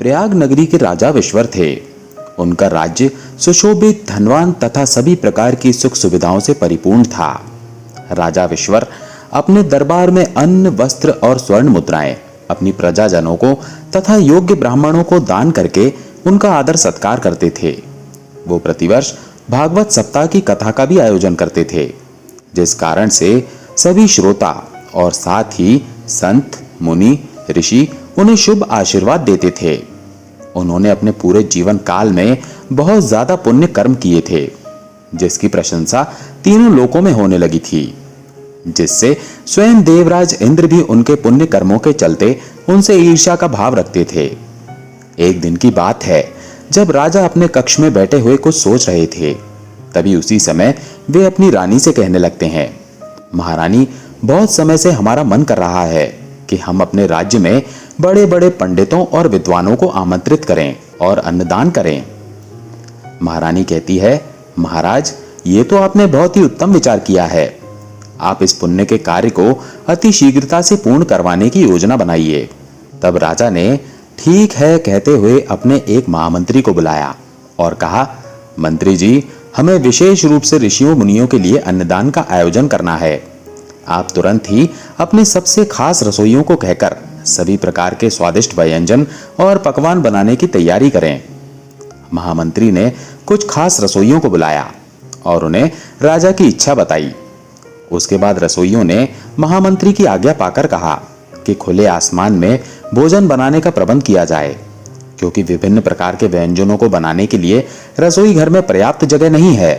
प्रयाग नगरी के राजा विश्वर थे। उनका राज्य सुशोभित, धनवान तथा सभी प्रकार की सुख सुविधाओं से परिपूर्ण था। राजा विश्वर अपने दरबार में अन्न, वस्त्र और स्वर्ण मुद्राएं अपनी प्रजाजनों को तथा योग्य ब्राह्मणों को दान करके उनका आदर सत्कार करते थे। वो प्रतिवर्ष भागवत सप्ताह की कथा का भी आयोजन करते थे, जिस कारण से सभी श्रोता और साथ ही संत, मुनि, ऋषि उन्हें शुभ आशीर्वाद देते थे। उन्होंने अपने पूरे जीवन काल में बहुत ज्यादा पुण्य कर्म किए थे, जिसकी प्रशंसा तीनों लोकों में होने लगी थी, जिससे स्वयं देवराज इंद्र भी उनके पुण्य कर्मों के चलते उनसे ईर्ष्या का भाव रखते थे। एक दिन की बात है, जब राजा अपने कक्ष में बैठे हुए कुछ सोच रहे थे, तभी उसी समय वे अपनी रानी से कहने लगते हैं, महारानी, बहुत समय से हमारा मन कर रहा है कि हम अपने राज्य में बड़े बड़े पंडितों और विद्वानों को आमंत्रित करें और अन्नदान करें। महारानी कहती है, महाराज, ये तो आपने बहुत ही उत्तम विचार किया है। आप इस पुण्य के कार्य को अति शीघ्रता से पूर्ण करवाने की योजना बनाइए। तब राजा ने ठीक है कहते हुए अपने एक महामंत्री को बुलाया और कहा, मंत्री जी, हमें विशेष रूप से ऋषियों मुनियों के लिए अन्नदान का आयोजन करना है। आप तुरंत ही अपने सबसे खास रसोइयों को कहकर सभी प्रकार के स्वादिष्ट व्यंजन और पकवान बनाने की तैयारी करें। महामंत्री ने कुछ खास रसोइयों को बुलाया और उन्हें राजा की इच्छा बताई। उसके बाद रसोइयों ने महामंत्री की आज्ञा पाकर कहा कि खुले आसमान में भोजन बनाने का प्रबंध किया जाए, क्योंकि विभिन्न प्रकार के व्यंजनों को बनाने के लिए रसोई घर में पर्याप्त जगह नहीं है।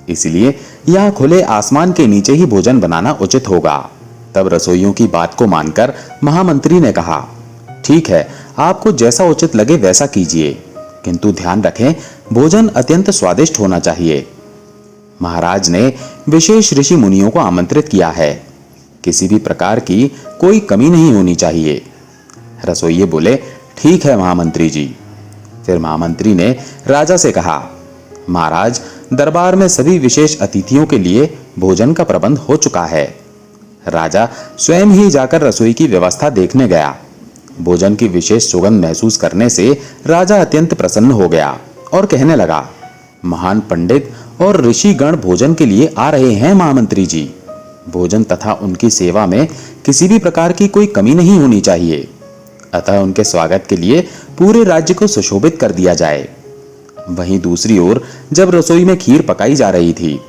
इसलिए यहाँ खुले आसमान के नीचे ही भोजन बनाना उचित होगा। तब रसोइयों की बात को मानकर महामंत्री ने कहा, ठीक है, आपको जैसा उचित लगे वैसा कीजिए, किंतु ध्यान रखें, भोजन अत्यंत स्वादिष्ट होना चाहिए। महाराज ने विशेष ऋषि मुनियों को आमंत्रित किया है, किसी भी प्रकार की कोई कमी नहीं होनी चाहिए। रसोइये बोले, ठीक है महामंत्री जी। फिर महामंत्री ने राजा से कहा, महाराज, दरबार में सभी विशेष अतिथियों के लिए भोजन का प्रबंध हो चुका है। राजा स्वयं ही जाकर रसोई की व्यवस्था देखने गया। भोजन की विशेष सुगंध महसूस करने से राजा अत्यंत प्रसन्न हो गया और कहने लगा, महान पंडित और ऋषि गण भोजन के लिए आ रहे हैं महामंत्री जी। भोजन तथा उनकी सेवा में किसी भी प्रकार की कोई कमी नहीं होनी चाहिए, अतः उनके स्वागत के लिए पूरे राज्य को सुशोभित कर दिया जाए। वहीं दूसरी ओर जब रसोई में खीर पकाई जा रही थी,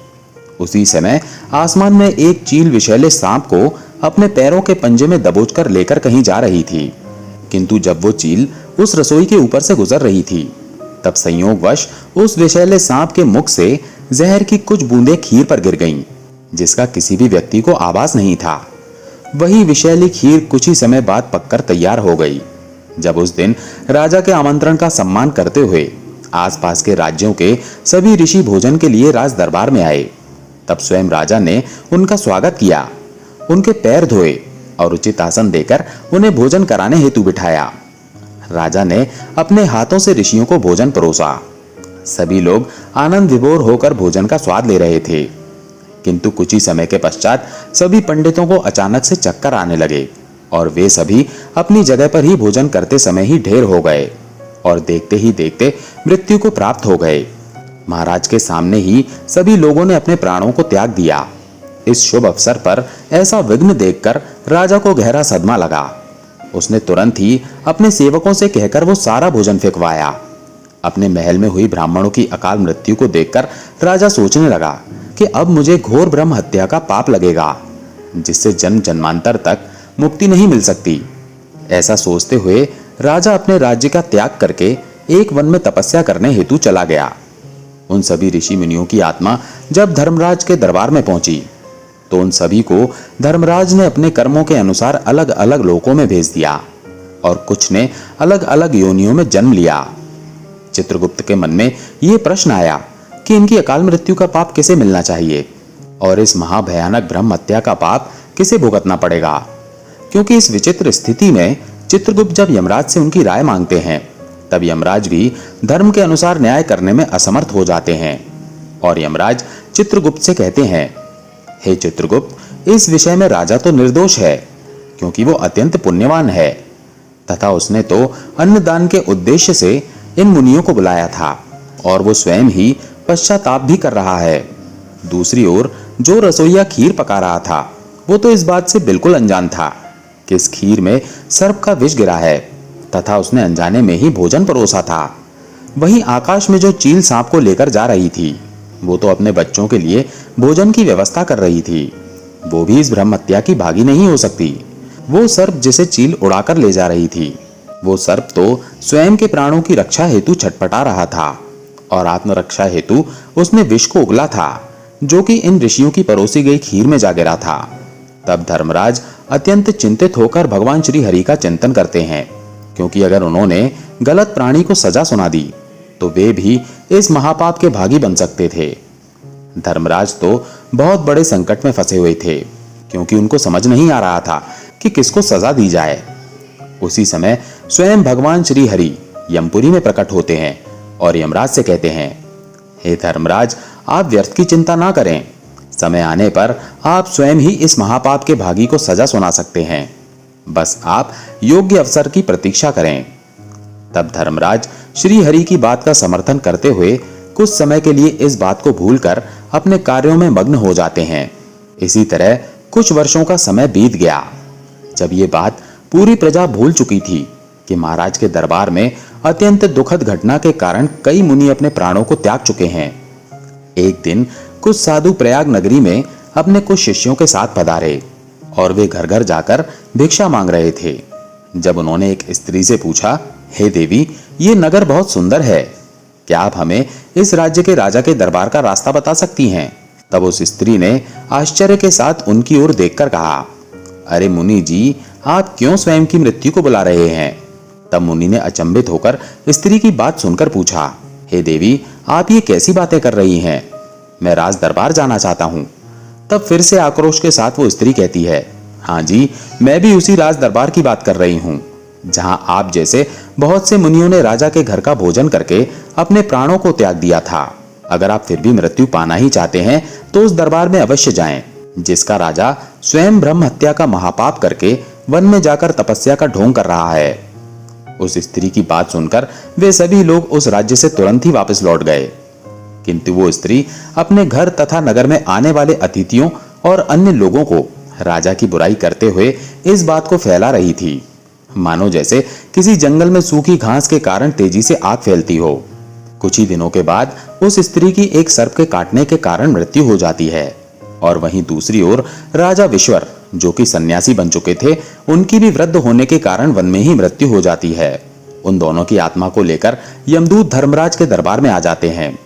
उसी समय आसमान में एक चील विषैले सांप को अपने पैरों के पंजे में दबोचकर लेकर कहीं जा रही थी। किंतु जब वो चील उस रसोई के ऊपर से गुजर रही थी, तब संयोगवश उस विषैले सांप के मुख से जहर की कुछ बूंदें खीर पर गिर गईं, जिसका किसी भी व्यक्ति को आभास नहीं था। वही विषैली खीर कुछ ही समय बाद पककर तैयार हो गई। जब उस दिन राजा के आमंत्रण का सम्मान करते हुए आसपास के राज्यों के सभी ऋषि भोजन के लिए राज दरबार में आए, तब स्वयं राजा ने उनका स्वागत किया, उनके पैर धोए और उचित आसन देकर उन्हें भोजन कराने हेतु बिठाया। राजा ने अपने हाथों से ऋषियों को भोजन परोसा। सभी लोग आनंद विभोर होकर भोजन का स्वाद ले रहे थे, किंतु कुछ ही समय के पश्चात सभी पंडितों को अचानक से चक्कर आने लगे और वे सभी अपनी जगह पर ही भोजन करते समय ही ढेर हो गए और देखते ही देखते मृत्यु को प्राप्त हो गए। महाराज के सामने ही सभी लोगों ने अपने प्राणों को त्याग दिया। इस शुभ अवसर पर ऐसा विघ्न देखकर राजा को गहरा सदमा लगा। उसने तुरंत ही अपने सेवकों से कहकर वो सारा भोजन फेंकवाया। अपने महल में हुई ब्राह्मणों की अकाल मृत्यु को देखकर राजा सोचने लगा कि अब मुझे घोर ब्रह्म हत्या का पाप लगेगा, जिससे जन्म जन्मांतर तक मुक्ति नहीं मिल सकती। ऐसा सोचते हुए राजा अपने राज्य का त्याग करके एक वन में तपस्या करने हेतु चला गया। उन सभी ऋषि मुनियों की आत्मा जब धर्मराज के दरबार में पहुंची, तो उन सभी को धर्मराज ने अपने कर्मों के अनुसार अलग अलग लोकों में भेज दिया और कुछ ने अलग अलग योनियों में जन्म लिया। चित्रगुप्त के मन में यह प्रश्न आया कि इनकी अकाल मृत्यु का पाप किसे मिलना चाहिए और इस महाभयानक ब्रह्म हत्या का पाप किसे भुगतना पड़ेगा, क्योंकि इस विचित्र स्थिति में चित्रगुप्त जब यमराज से उनकी राय मांगते हैं, तब यमराज भी धर्म के अनुसार न्याय करने में असमर्थ हो जाते हैं और यमराज चित्रगुप्त से कहते हैं, हे चित्रगुप्त, इस विषय में राजा तो निर्दोष है, क्योंकि वो अत्यंत पुण्यवान है। तथा उसने तो अन्नदान के उद्देश्य से इन मुनियों को बुलाया था और वो स्वयं ही पश्चाताप भी कर रहा है। दूसरी ओर जो रसोइया खीर पका रहा था वो तो इस बात से बिल्कुल अनजान था कि इस खीर में सर्प का विष गिरा है तथा उसने अनजाने में ही भोजन परोसा था। वहीं आकाश में जो चील सांप को लेकर जा रही थी वो तो अपने बच्चों के लिए भोजन की व्यवस्था कर रही थी। वो भी इस ब्रह्म हत्या की भागी नहीं हो सकती। वो सर्प जिसे चील उड़ाकर ले जा रही थी, वो सर्प तो स्वयं के प्राणों की रक्षा हेतु छटपटा रहा था और आत्मरक्षा हेतु उसने विष को उगला था जो कि इन ऋषियों की परोसी गई खीर में जा गिरा था। तब धर्मराज अत्यंत चिंतित होकर भगवान श्री हरि का चिंतन करते हैं, क्योंकि अगर उन्होंने गलत प्राणी को सजा सुना दी तो वे भी इस महापाप के भागी बन सकते थे। धर्मराज तो बहुत बड़े संकट में फंसे हुए थे, क्योंकि उनको समझ नहीं आ रहा था कि किसको सजा दी जाए। उसी समय स्वयं भगवान श्री हरि यमपुरी में प्रकट होते हैं और यमराज से कहते हैं, हे धर्मराज, आप व्यर्थ की चिंता ना करें। समय आने पर आप स्वयं ही इस महापाप के भागी को सजा सुना सकते हैं। बस आप योग्य अवसर की प्रतीक्षा करें। तब धर्मराज श्री हरि की बात का समर्थन करते हुए कुछ समय के लिए इस बात को भूलकर अपने कार्यों में मग्न हो जाते हैं। इसी तरह कुछ वर्षों का समय बीत गया। जब ये बात पूरी प्रजा भूल चुकी थी कि महाराज के दरबार में अत्यंत दुखद घटना के कारण कई मुनि अपने प्राणों को त्याग चुके हैं, एक दिन कुछ साधु प्रयाग नगरी में अपने कुछ शिष्यों के साथ पधारे और वे घर घर जाकर भिक्षा मांग रहे थे। जब उन्होंने एक स्त्री से पूछा, हे देवी, ये नगर बहुत सुंदर है, क्या आप हमें इस राज्य के राजा के दरबार का रास्ता बता सकती हैं? तब उस स्त्री ने आश्चर्य के साथ उनकी ओर देखकर कहा, अरे मुनि जी, आप क्यों स्वयं की मृत्यु को बुला रहे हैं? तब मुनि ने अचंभित होकर स्त्री की बात सुनकर पूछा, हे देवी, आप ये कैसी बातें कर रही हैं? मैं राज दरबार जाना चाहता हूं। तब फिर से आक्रोश के साथ वो स्त्री कहती है, हाँ जी, मैं भी उसी राज दरबार की बात कर रही हूं जहां आप जैसे बहुत से मुनियों ने राजा के घर का भोजन करके अपने प्राणों को त्याग दिया था। अगर आप फिर भी मृत्यु पाना ही चाहते हैं तो उस दरबार में अवश्य जाएं, जिसका राजा स्वयं ब्रह्म हत्या का महापाप करके वन में जाकर तपस्या का ढोंग कर रहा है। उस स्त्री की बात सुनकर वे सभी लोग उस राज्य से तुरंत ही वापस लौट गए, किंतु वो स्त्री अपने घर तथा नगर में आने वाले अतिथियों और अन्य लोगों को राजा की बुराई करते हुए इस बात को फैला रही थी, मानो जैसे किसी जंगल में सूखी घास के कारण तेजी से आग फैलती हो। कुछ ही दिनों के बाद उस स्त्री की एक सर्प के काटने के कारण मृत्यु हो जाती है और वहीं दूसरी ओर राजा विश्वर, जो कि सन्यासी बन चुके थे, उनकी भी वृद्ध होने के कारण वन में ही मृत्यु हो जाती है। उन दोनों की आत्मा को लेकर यमदूत धर्मराज के दरबार में आ जाते हैं।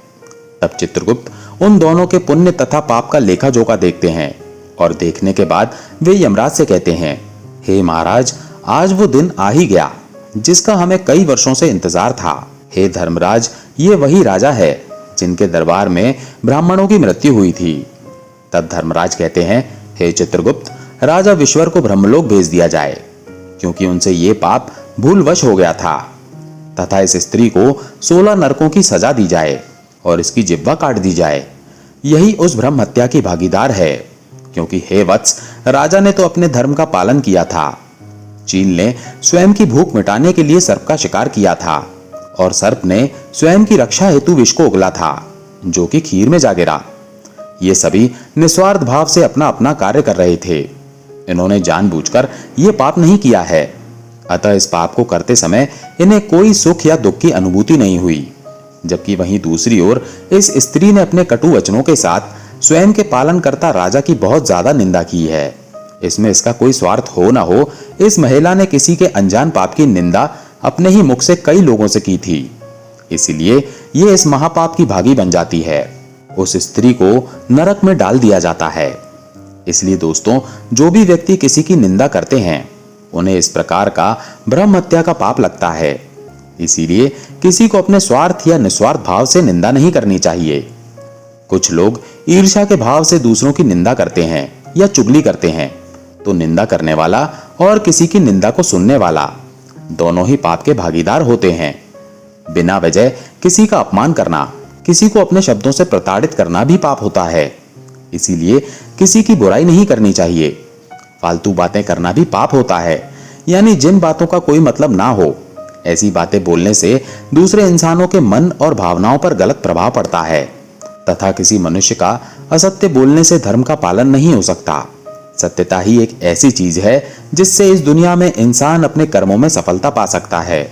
तब चित्रगुप्त उन दोनों के पुण्य तथा पाप का लेखा जोखा देखते हैं और देखने के बाद वे यमराज से कहते हैं, हे महाराज, आज वो दिन आ ही गया जिसका हमें कई वर्षों से इंतजार था। हे धर्मराज, ये वही राजा है जिनके दरबार में ब्राह्मणों की मृत्यु हुई थी। तब धर्मराज कहते हैं, हे चित्रगुप्त, राजा विश्वर को ब्रह्मलोक भेज दिया जाए, क्योंकि उनसे ये पाप भूलवश हो गया था, तथा इस स्त्री को 16 नरकों की सजा दी जाए और इसकी जिह्वा काट दी जाए। यही उस ब्रह्म हत्या की भागीदार है, क्योंकि हे वत्स, राजा ने तो अपने धर्म का पालन किया था। चील ने स्वयं की भूख मिटाने के लिए सर्प का शिकार किया था और सर्प ने स्वयं की रक्षा हेतु विष को उगला था, जो कि खीर में जा गिरा। ये सभी निस्वार्थ भाव से अपना अपना कार्य कर रहे थे। इन्होंने जानबूझकर ये पाप नहीं किया है, अतः इस पाप को करते समय इन्हें कोई सुख या दुख की अनुभूति नहीं हुई। जबकि वहीं दूसरी ओर इस स्त्री ने अपने कटु वचनों के साथ स्वयं के पालनकर्ता राजा की बहुत ज्यादा निंदा की है। इसमें इसका कोई स्वार्थ हो ना हो, इस महिला ने किसी के अनजान पाप की निंदा अपने ही मुख से कई लोगों से की थी, इसलिए ये इस महापाप की भागी बन जाती है। उस स्त्री को नरक में डाल दिया जाता है। इसलिए दोस्तों, जो भी व्यक्ति किसी की निंदा करते हैं उन्हें इस प्रकार का ब्रह्म हत्या का पाप लगता है। इसीलिए किसी को अपने स्वार्थ या निस्वार्थ भाव से निंदा नहीं करनी चाहिए। कुछ लोग ईर्ष्या के भाव से दूसरों की निंदा करते हैं या चुगली करते हैं, तो निंदा करने वाला और किसी की निंदा को सुनने वाला दोनों ही पाप के भागीदार होते हैं। बिना वजह किसी का अपमान करना, किसी को अपने शब्दों से प्रताड़ित करना भी पाप होता है। इसीलिए किसी की बुराई नहीं करनी चाहिए। फालतू बातें करना भी पाप होता है। यानी जिन बातों का कोई मतलब ना हो। ऐसी बातें बोलने से दूसरे इंसानों के मन और भावनाओं पर गलत प्रभाव पड़ता है तथा किसी मनुष्य का असत्य बोलने से धर्म का पालन नहीं हो सकता। सत्यता ही एक ऐसी चीज है जिससे इस दुनिया में इंसान अपने कर्मों में सफलता पा सकता है।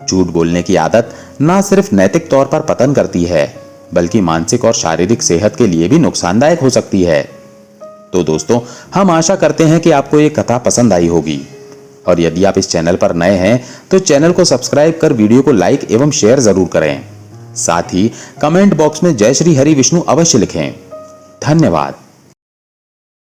झूठ बोलने की आदत ना सिर्फ नैतिक तौर पर पतन करती है बल्कि मानसिक और शारीरिक सेहत के लिए भी नुकसानदायक हो सकती है। तो दोस्तों, हम आशा करते हैं कि आपको ये कथा पसंद आई होगी और यदि आप इस चैनल पर नए हैं तो चैनल को सब्सक्राइब कर वीडियो को लाइक एवं शेयर जरूर करें। साथ ही कमेंट बॉक्स में जय श्री हरि विष्णु अवश्य लिखें। धन्यवाद।